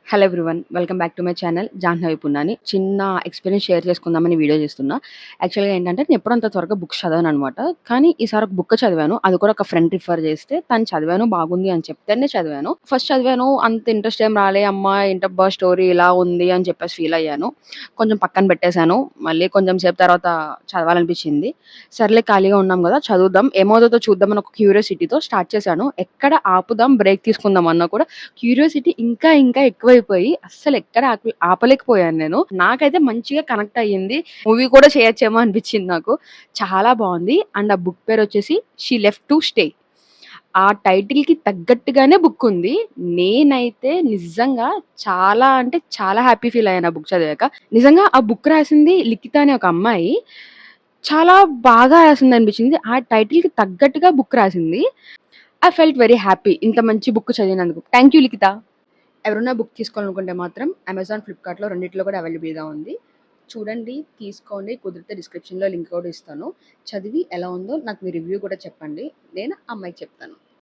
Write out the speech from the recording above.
Hello everyone. Welcome back to my channel Jahnavi Punnani. చిన్న experience share చేసుకుందామని video చేస్తున్నా. యాక్చువల్‌గా ఏంటంటే నేను ఎప్పుడు అంత త్వరగా బుక్స్ చదవననమాట. కానీ ఈసారి ఒక బుక్ చదివాను. అది కూడా ఒక ఫ్రెండ్ రిఫర్ చేస్తే తను చదివాను బాగుంది అని చెప్తేనే చదివాను. ఫస్ట్ చదివాను అంత ఇంట్రెస్ట్ ఏం రాలే. అమ్మా! ఏంటబ్బా స్టోరీ ఇలా ఉంది అని చెప్పేసి ఫీల్ అయ్యాను. కొంచెం పక్కన పెట్టేసాను. మళ్ళీ కొంచెం సేపు తర్వాత చదవాలనిపించింది. సర్లే ఖాళీగా ఉన్నాం గదా! చదువుదాం. ఏమవుతదో చూద్దాం అని ఒక క్యూరియాసిటీతో స్టార్ట్ చేశాను. ఎక్కడ ఆపుదాం, బ్రేక్ తీసుకుందాం అన్నా కూడా క్యూరియాసిటీ ఇంకా ఎక్కువైపోయి అస్సలెక్కడ ఆపలేకపోయాను నేను. నాకైతే మంచిగా కనెక్ట్ అయ్యింది. మూవీ కూడా చేయొచ్చేమో అనిపిచ్చింది నాకు. చాలా బావుంది. అండ్ ఆ బుక్ పేరొచ్చేసి 'షీ లెఫ్ట్ టు స్టే'. ఆ టైటిల్‌కి తగ్గట్టుగానే బుక్కుంది. నేనైతే నిజంగా చాలా అంటే చాలా హ్యాపీ ఫీల్ అయ్యాను ఆ బుక్ చదివాక. నిజంగా ఆ బుక్ రాసింది లిఖిత అనే ఒక అమ్మాయి. చాలా బాగా రాసిందనిపించింది. ఆ టైటిల్‌కి తగ్గట్టుగా బుక్ రాసింది. ఐ ఫెల్ట్ వెరీ హ్యాపీ ఇంత మంచి బుక్ చదివినందుకు. థాంక్ యూ లిఖిత. ఎవరైనా బుక్ తీసుకోవాలనుకుంటే మాత్రం అమెజాన్, ఫ్లిప్‌కార్ట్‌లో రెండిట్లో కూడా అవైలబుల్‌గా ఉంది. చూడండి, తీసుకోండి. కుదిరితే డిస్క్రిప్షన్‌లో లింక్ కూడా ఇస్తాను. చదివి ఎలా ఉందో నాకు మీ రివ్యూ కూడా చెప్పండి. నేను ఆ అమ్మాయికి చెప్తాను.